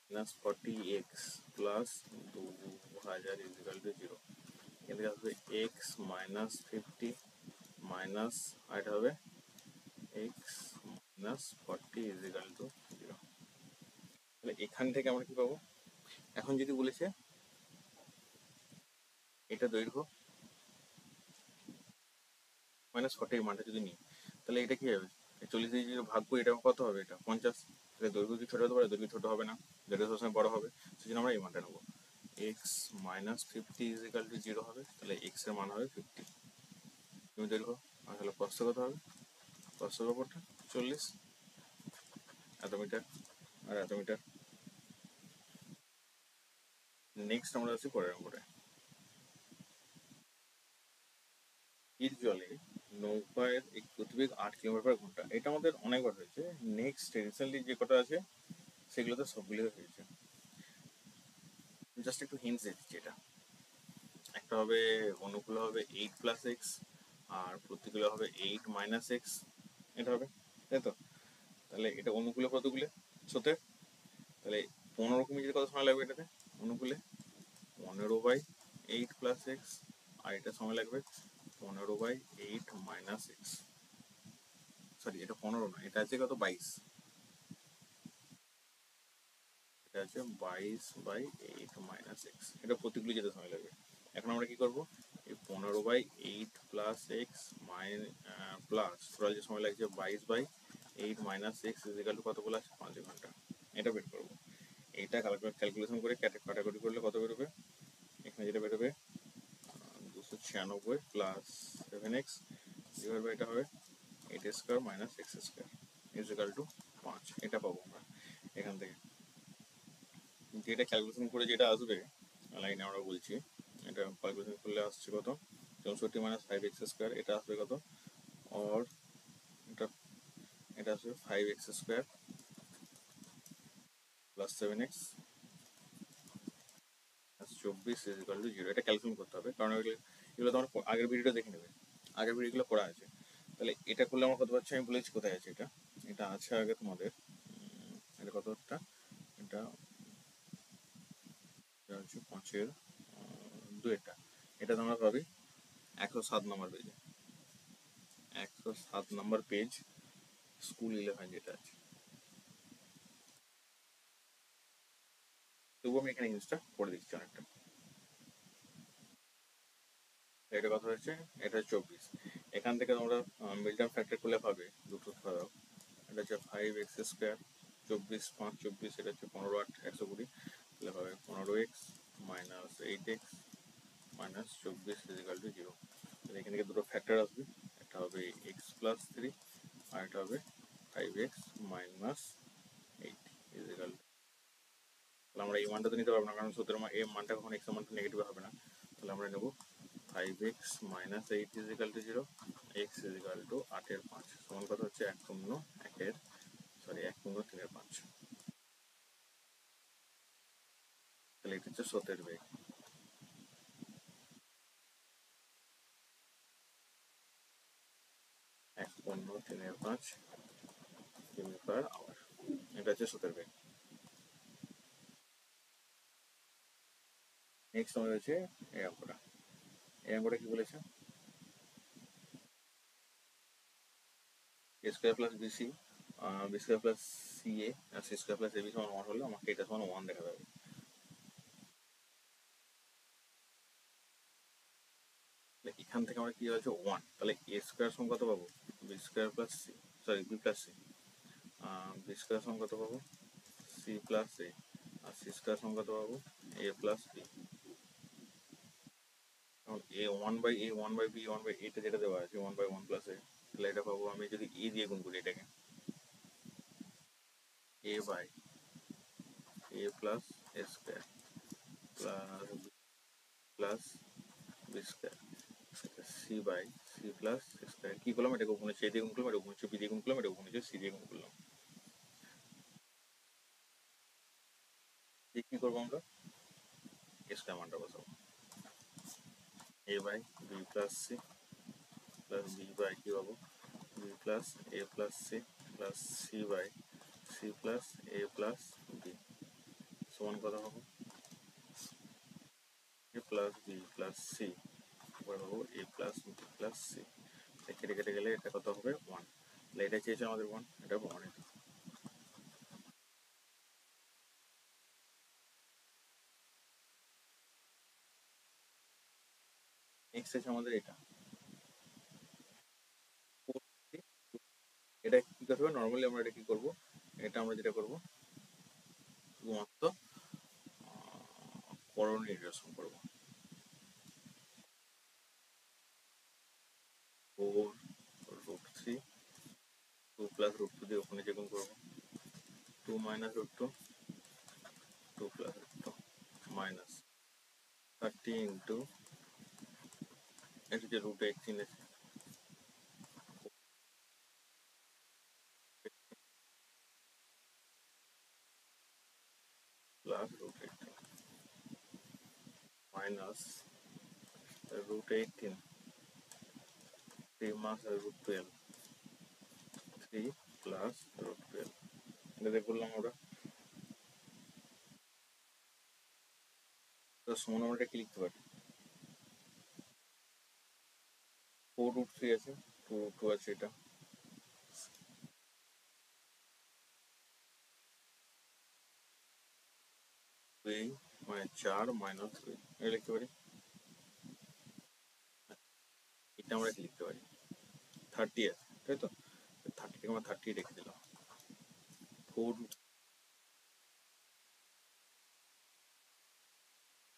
minus 40x plus 2000 is equal to 0। এখান থেকে আসবে এক্স মাইনাস 50 মাইনাস, আর এটা হবে x minus 40 is equal two 0। তাহলে এখান থেকে আমরা কি পাবো? এখন যদি বলেছে এটা দৈর্ঘ্য মাইনাস 40 এর মানটা যদি নিই, তাহলে এটা কি হবে? 40 দিয়ে যদি ভাগ করি, এটা কত হবে? এটা 50। তাহলে দৈর্ঘ্য কি ছোট হতে পারে? দৈর্ঘ্য ছোট হবে না, দৈর্ঘ্য সবসময় বড় হবে। সেজন্য আমরা এই মানটা নেবো। X minus 50 is equal two 0 হবে। তাহলে এক্স এর মান হবে 50। তুমি দৈর্ঘ্য আর তাহলে প্রস্থ কত হবে? প্রস্থের ওপরটা 40, এত মিটার আর এত মিটার। নেক্সট আমরা আছি পরের নম্বরে। এর জলে নৌকার এক গতিবেগ 8 কিলোমিটার/ঘন্টা। এটা আমাদের অনেকবার হয়েছে। নেক্সট রিসেন্টলি যে কটা আছে সেগুলোতে সবগুলোতে হয়েছে। জাস্ট একটু হিন্টস দিচ্ছি। এটা একটা হবে অনুকূল হবে 8 প্লাস এক্স, আর প্রতিকূলে হবে 8 মাইনাস এক্স। এটা হবে, তাই তো? তাহলে এটা অনুকূলে কতগুলো? সতের। তাহলে 15 মিনিটে কত সময় লাগবে এটাতে? অনুকূলে 15/8 প্লাস এক্স, আর এটা সময় লাগবে 15/8 মাইনাস এক্স। সরি, এটা 15 না, এটা আছে কত? 22। এটা আছে 22/8 মাইনাস এক্স। এটা প্রতিকূলে যেতে সময় লাগবে। এখন আমরা কি করবো? এই 15/8 প্লাস এক্স প্লাস টোটাল যে সময় লাগছে 22/8 minus x is equal two কত বলা আছে? 5 ঘন্টা। এটা বের করবো। এইটা ক্যালকুলেশন করে কাটাকুটি করলে কত বেরোবে? এখানে যেটা বেরোবে 296 প্লাস 7x ডিভাইড বাই এটা হবে 8² minus x² is equal two 5। এটা পাবো আমরা এখান থেকে। যেটা ক্যালকুলেশন করে যেটা আসবে লাইনে আমরা বলছি, এটা ক্যালকুলেশন করলে আসছে কত? 64 মাইনাস 5x²। এটা আসবে কত? আর এটা এটা আসবে 5x² plus 7x 24 is equal two 0। এটা ক্যালকুলেশন করতে হবে, কারণ এগুলো তোমার আগের ভিডিওটা দেখে নেবে, আগের ভিডিওগুলো করা আছে। তাহলে এটা করলে আমার কত পাচ্ছি? আমি বলেছি কোথায় আছে এটা। এটা আছে আগে তোমাদের, এটা কতটা? এটা হচ্ছে 5/2। এটা তোমরা পাবে 107 নম্বর পেজে। 107 নম্বর পেজ, স্কুল 11 যেটা আছে। তবু আমি এখানে জিনিসটা করে দিচ্ছি অনেকটা। এটা কত হচ্ছে? এটা 24। এখান থেকে তোমরা মিডটার্ম ফ্যাক্টর করলে পাবে দুটো ধরো। এটা হচ্ছে 5x², 24 5 24, এটা হচ্ছে 15 8 120। তাহলে হবে 15x minus 8x minus 24 is equal two 0। তাহলে এখান থেকে দুটো ফ্যাক্টর আসবে, একটা হবে এক্স প্লাস 3 আর এটা হবে 5x minus 8 is equal two. তাহলে আমরা এই মানটা তো নিতে পারবো না, কারণ সূত্রের এই মানটা কখন এক্স মানটা নেগেটিভ হবে না। তাহলে আমরা নেব 5x minus 8 is equal two 0, x is equal two 8/5 সমান কত হচ্ছে? 1/3/5। তাহলে এটা হচ্ছে স্রোতের বেগ। 1/3/5 কিমি/আওয়ার। এটা হচ্ছে স্রোতের বেগ। নেক্সট আমাদের হচ্ছে এই অঙ্কটা। এই অঙ্কটা কি বলেছে? a square plus BC, B square plus CA আর সি স্কোয়ার প্লাস এবি সমান 1 হলে আমাকে এটা সমান 1 দেখা যাবে। এখান থেকে আমরা কি হয়েছে 1, তাহলে এ স্কোয়ার সমান কত পাবো? B square plus C, sorry B plus C. B square সমান কত পাবো? C plus A. আর সি স্কোয়ার সমান কত পাবো? এ প্লাস বি। এ 1/a 1/b 1/a যেটা দেওয়া আছে 1/1 প্লাস এ, তাহলে এটা পাবো আমি যদি এ দিয়ে গুণ করি এটাকে, a by a plus a square plus plus B square, c by c plus square. কি করলাম? এটাকে গুণ হচ্ছে এ দিয়ে গুণ করলাম, এটা গুণ হচ্ছে বি দিয়ে গুণ করলাম, এটা গুণ হচ্ছে সি দিয়ে গুণ করলাম। কি করবো আমরা? স্কোয়ার মানটা বসাবো। A by b plus c plus b by কি পাবো? B plus a plus c plus c by c plus a plus b সমান কত হবে? A plus b plus c করে পাবো a plus b plus c। কেটে কেটে গেলে এটা কত হবে 1, তাহলে এটা চেয়েছে আমাদের 1, এটা প্রমাণিত। নেক্সট আছে আমাদের এটা এটা কি করবে, নর্মালি আমরা এটা কি করব, এটা আমরা যেটা করব শুধুমাত্র করণ নির্দেশন করব। 4√3 2 প্লাস √2 দিয়ে ওখানে যেগুণ করবো 2 মাইনাস √2 2 প্লাস √2 মাইনাস 30 ইন্টু এটা যে √18 আছে প্লাস √18 মাইনাস √18 3 মাস √12 3 প্লাস √12 এটা দিয়ে করলাম আমরা। তো সমান আমরা কি লিখতে পারি, 4√3 আছে 2√2 আছে, এটা মানে 4 মাইনাস 2 এটা লিখতে পারি। এটা আমরা কি লিখতে পারি 30 আছে, তাই তো 30 থেকে আমরা 30 রেখে দিলাম। 4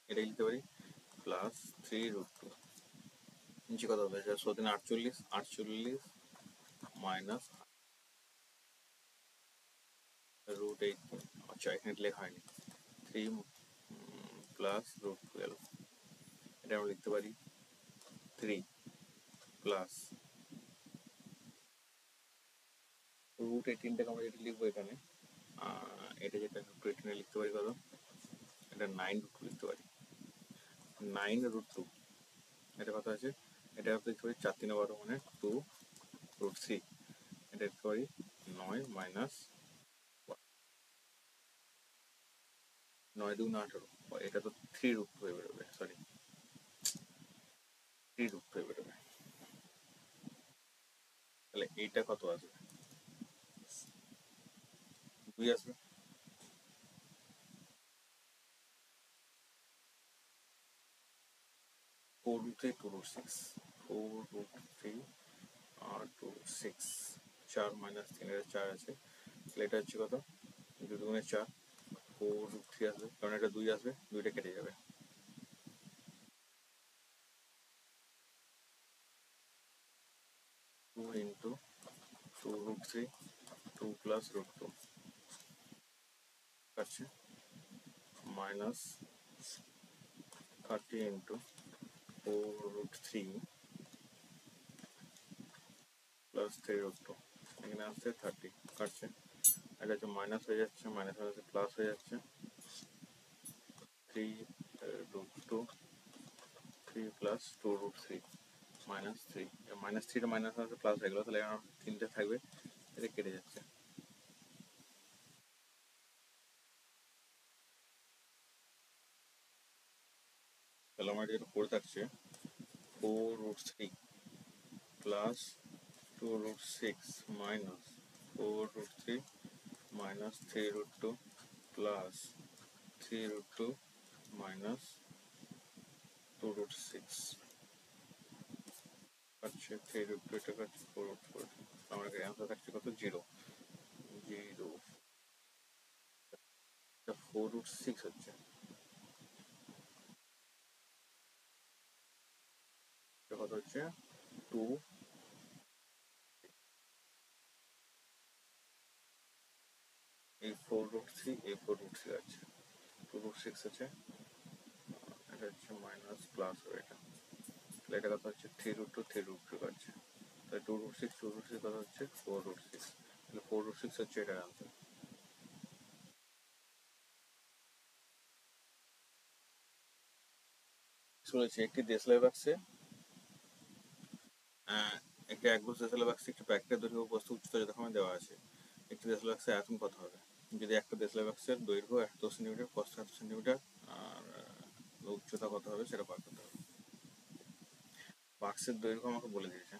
এটা লিখতে পারি প্লাস 3√2 নিচে কত হবে 48 48 মাইনাস √18, আচ্ছা এখানে লেখা হয়নি 3 প্লাস √12 এটা আমরা লিখতে পারি 3 প্লাস √18টাকে আমরা যেটা লিখবো এখানে এটা যেটা √18 লিখতে পারি কত, এটা 9√2 লিখতে পারি 9√2 এটা কত আছে, এটা লিখতে পারি 4 3 12 মানে 2√3 এটা লিখতে পারি 9 মাইনাস 9 2 18, এটা তো 3√2 হয়ে বেরোবে, সরি 3√2 হয়ে বেরোবে। তাহলে এইটা কত আসবে 2 আসবে। ফোর রুট থ্রি 2√6 4√3 আর 2 6 4 মাইনাস 3 এর 4 আছে, তাহলে এটা হচ্ছে কত 2 2 4 4√3 আসবে, কারণ এটা 2 আসবে, 2টা কেটে যাবে। টু ইন্টু 2√3 2 প্লাস √2 কাটছে মাইনাস 30 ইন্টু 4√3 প্লাস 3√2 এখানে আসছে 30 কাটছে, এটা হচ্ছে মাইনাস হয়ে যাচ্ছে, মাইনাস হয়ে যাচ্ছে প্লাস হয়ে যাচ্ছে 3√2 3 প্লাস 2√3 মাইনাস 3 মাইনাস 3টা মাইনাস আছে প্লাস হয়ে গেল, তাহলে আমার 3টা থাকবে, এটা কেটে যাচ্ছে। তাহলে আমার যেটা পড়ে থাকছে 4√3 plus 2√6 minus 4√3 minus 3√2 plus 3√2 minus 2√6 কাটছে 3√2 এটা কাটছে 4√4, আমার অ্যান্সার থাকছে কত 0 0, 4√6 হচ্ছে, এটা কত হচ্ছে 2, এই 4√3 এই 4√3 আছে 2√6 আছে, এটা হচ্ছে মাইনাস প্লাস হবে এটা, তাহলে এটা কত হচ্ছে 3√2 3√2 কাটছে, তাহলে 2√6 2√6 কত হচ্ছে 4√6, তাহলে 4√6 হচ্ছে এটার আনসার। বলেছে একটি দেশলাই বাক্সে একটি 1 বছর দেশলাই বাক্সে একটি প্যাকেটের দৈর্ঘ্য বস্তু উচ্চতা যথাক্রমে দেওয়া আছে, একটি দেশলাই বাক্সের আয়তন কত হবে, যদি একটা দেশলাই বাক্সের দৈর্ঘ্য 1 সেন্টিমিটার প্রস্থ 1 সেন্টিমিটার আর উচ্চতা কত হবে সেটা বার করতে হবে। বাক্সের দৈর্ঘ্য আমাকে বলে দিয়েছে।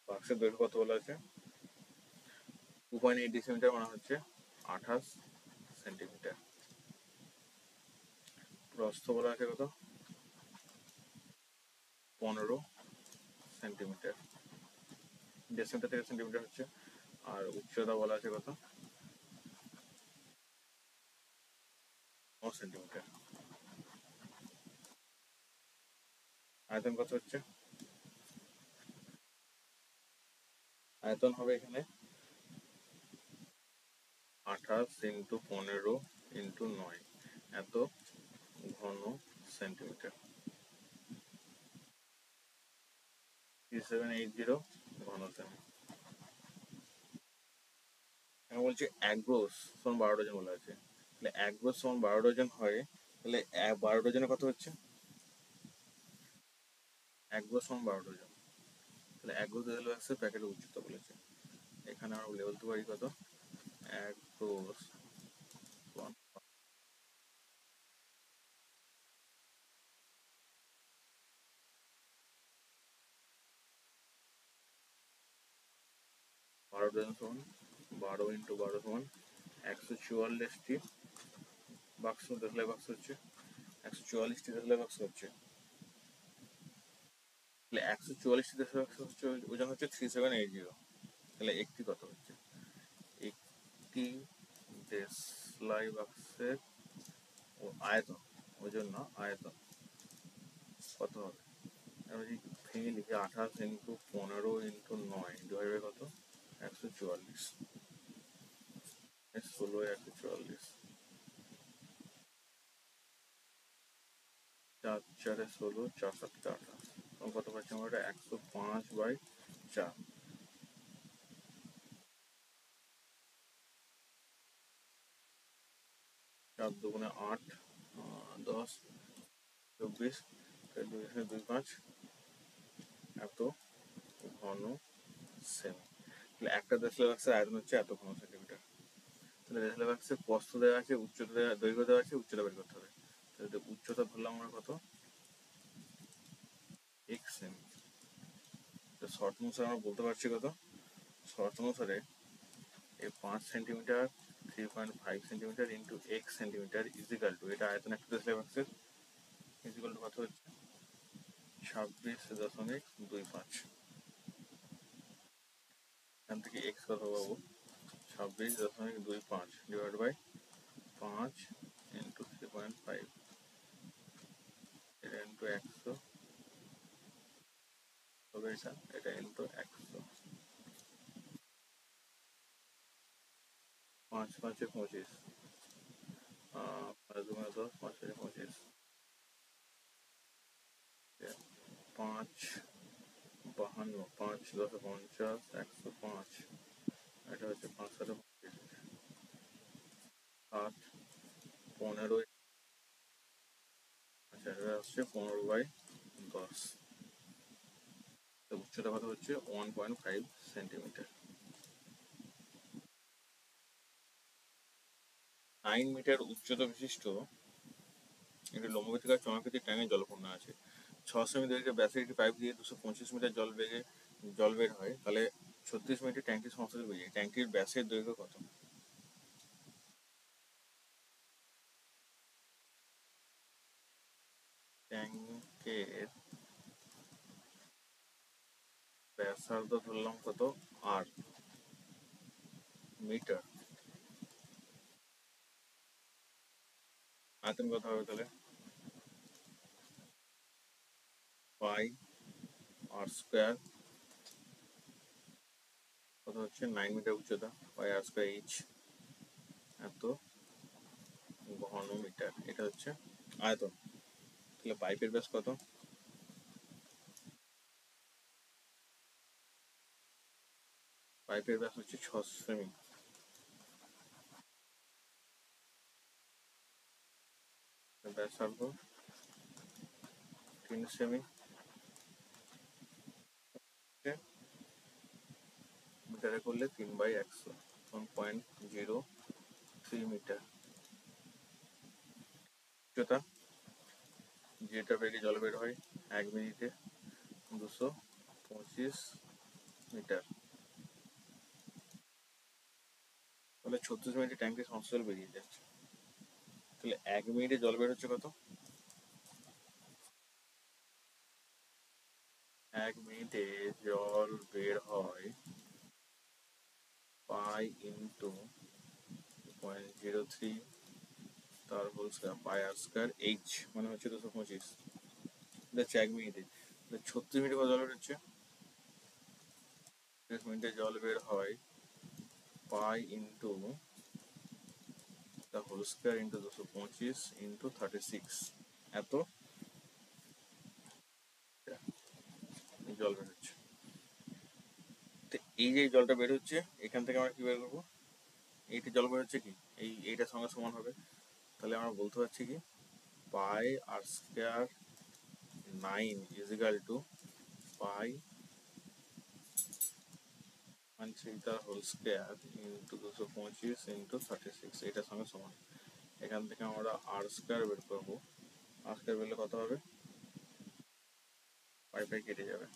বাক্সের দৈর্ঘ্য কত বলা আছে? 2.8 ডেসিমিটার, মানে হচ্ছে 28 সেন্টিমিটার। প্রস্থ বলা আছে কত? 15 সেন্টিমিটার। ডেসিমিটার থেকে সেন্টিমিটার হচ্ছে। আর উচ্চতা বলা আছে কত? 9 সেন্টিমিটার। আয়তন কত হচ্ছে? আয়তন হবে এখানে 28 × 15 × 9, এত ঘন সেন্টিমিটার। 3780 ঘন সেমি। এখন বলছে 1 গ্রোস সমান 12 ডজন বলা আছে। তাহলে 1 গ্রোস সমান 12 ডজন হয়, তাহলে 12 ডজনে কত হচ্ছে? 1 গ্রোস সমান 12 ডজন। তাহলে 1 গ্রোস লেভেল বাক্সের প্যাকেটের উচ্চতা বলেছে। এখানে আমরা লেভেল বলতে পারি কত? 1 গ্রোস সমান 12 ডজন সমান 12 × 12 সমান 144টি বাক্স দেশলাই বাক্স হচ্ছে। 144টি দেশলাই বাক্স হচ্ছে। তাহলে 144টি দেশলাই বাক্স হচ্ছে, ওজন হচ্ছে 3780। তাহলে একটি কত হচ্ছে? একটি দেশলাই বাক্সের আয়তন, ওজন না আয়তন, কত হবে? আমি যদি ভেঙে লিখি 28 × 15 × 9 ডিভাইড কত? 144। 16 144, 4 4 16, 4 7 28, কত পাচ্ছি আমরা? 105/4। 4 2 8, 10 24, 2 5, এত ঘন সেমি। তাহলে একটা দেশলাই বাক্সের আয়তন হচ্ছে এত ঘন সেন্টিমিটার। তাহলে দেশলাই বাক্সের প্রস্থ দেওয়া আছে, উচ্চতা দেওয়া, দৈর্ঘ্য দেওয়া আছে, উচ্চতা বের করতে হবে। তাহলে উচ্চতা ধরলাম আমরা কত? x semi. শর্ট অনুসারে আমরা বলতে পারছি কত? শর্ট অনুসারে এই 5 centimetre 3.5 centimetre into x centimetre equal to, এটা আয়তন একটা দেশলাই বাক্সের, ইজিক্যাল টু কত হচ্ছে? 26.25। এখান থেকে x কত পাবো? 26.25 ডিভাইড বাই 5 ইন্টু 3.5, এটা ইন্টু 100 হবে, এটা ইন্টু 100। 5 5 25, 5 2 10, 5 25, 5 52, 5 10 50, 105, এটা হচ্ছে 5 7 8 15, আচ্ছা এটা হচ্ছে 15/10। উচ্চতা কত হচ্ছে? 1.5 সেন্টিমিটার। 9 মিটার উচ্চতা বিশিষ্ট একটি লম্ববৃত্তাকার চমাকৃতির ট্যাঙ্কে জলপূর্ণ আছে। 6 সেমি দৈর্ঘ্যের ব্যাসের একটি পাইপ দিয়ে 225 মিটার জল বের হয়, তাহলে 36 মিনিটে ট্যাঙ্কটি সমস্ত বেরিয়ে যায়। ট্যাঙ্কটির ব্যাসের দৈর্ঘ্য কত? ট্যাঙ্কের ব্যাসার্ধ ধরলাম কত? আর মিটার। আয়তন কত হবে তাহলে? পাই আর স্কোয়ার কত হচ্ছে? 9 মিটার উচ্চতা, পাই আর স্কোয়ার এইচ, এত ঘন মিটার। এটা হচ্ছে আয়তন। তাহলে পাইপের ব্যাস কত? পাইপের ব্যাস হচ্ছে 6 সেমি। ব্যাসার্ধ 3 সেমি। মিটারে করলে 3/100 1.03 মিটার। উচ্চতা, যেটা বেগে জল বের হয় 1 মিনিটে 225 মিটার। তাহলে 36 মিনিটে ট্যাঙ্কে সমস্ত জল বেরিয়ে যাচ্ছে। তাহলে 1 মিনিটে জল বের হচ্ছে কত? 1 মিনিটে জল বের হয় পাই ইন্টু 0.03 তার হোল স্কয়ার পাই আর স্কয়ার এইচ মানে হচ্ছে 225। হচ্ছে 1 মিনিটে। 36 মিনিটে কত জল বের হচ্ছে? 36 মিনিটে জল বের হয় pi into the whole square into 225 into 36 এত জল বের হচ্ছে। তো এই যে জলটা বের হচ্ছে এখান থেকে আমরা কি বের করবো? এইটা জল বের হচ্ছে কি এইটার সঙ্গে সমান হবে। তাহলে আমরা বলতে পারছি কি পাই আর স্কয়ার 9 ইজ ইকাল টু পাই 1/3 তার হোল স্কয়ার ইন্টু 225 ইন্টু 36 এটার সঙ্গে সমান। এখান থেকে আমরা আর স্কয়ার বের করবো। আর স্কয়ার বেরলে কত হবে? পাই পাই কেটে যাবে।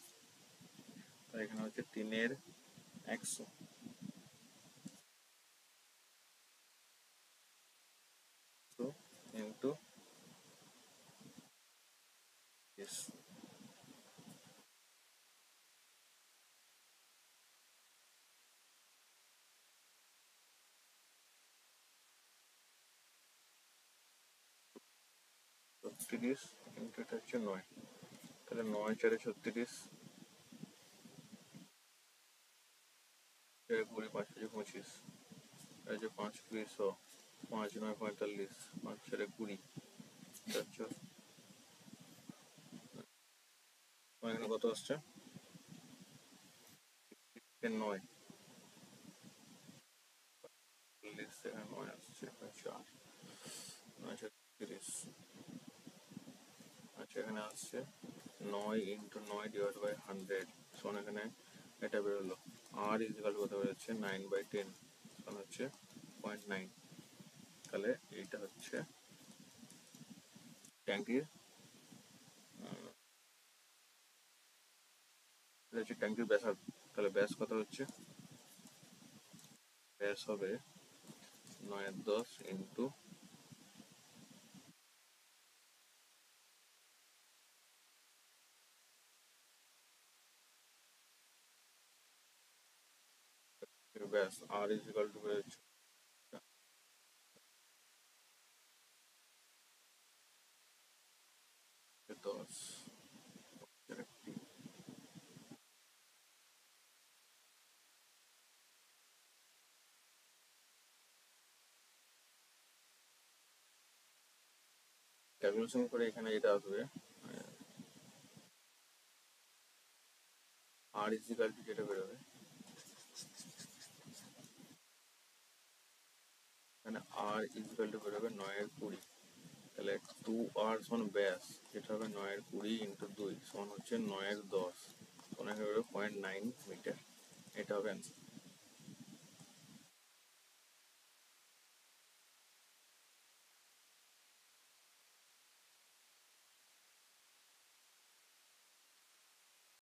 তাই এখানে হচ্ছে 3/100 ইন্টু 36 ইন্টু এটা হচ্ছে 9। তাহলে 9 4 36 20 5 25 এই যে 5 20 100 5 9 45 5 4 20 4 এখানে কত আসছে? 9 40 এখানে 9 আসছে 4 9 30। আচ্ছা এখানে আসছে 9 ইন্টু 9 ডিভাইড বাই 100 সমান এখানে এটা বেরোলো আর ইজ ইকুয়াল কত বেরোচ্ছে 9/10 সমান হচ্ছে 0.9। তাহলে এইটা হচ্ছে ট্যাঙ্কির এটা হচ্ছে ট্যাঙ্কির ব্যাসার্ধ। তাহলে ব্যাস কত হচ্ছে? ব্যাস হবে 9/10 ইন্টু ব্যাস আর ইজ ইকুয়াল টু বেরোচ্ছে 10। ক্যালকুলেশন করে এখানে যেটা আসবে আর ইজ ইকুয়াল টু যেটা বেরোবে এখানে আর ইজ ইকুয়াল টু বেরোবে 9/20। তাহলে 2r সমান ব্যাস যেটা হবে 9/20 ইন্টু 2 সমান হচ্ছে 9/10 সমান হবে 0.9 মিটার। এটা হবে অ্যান্সার।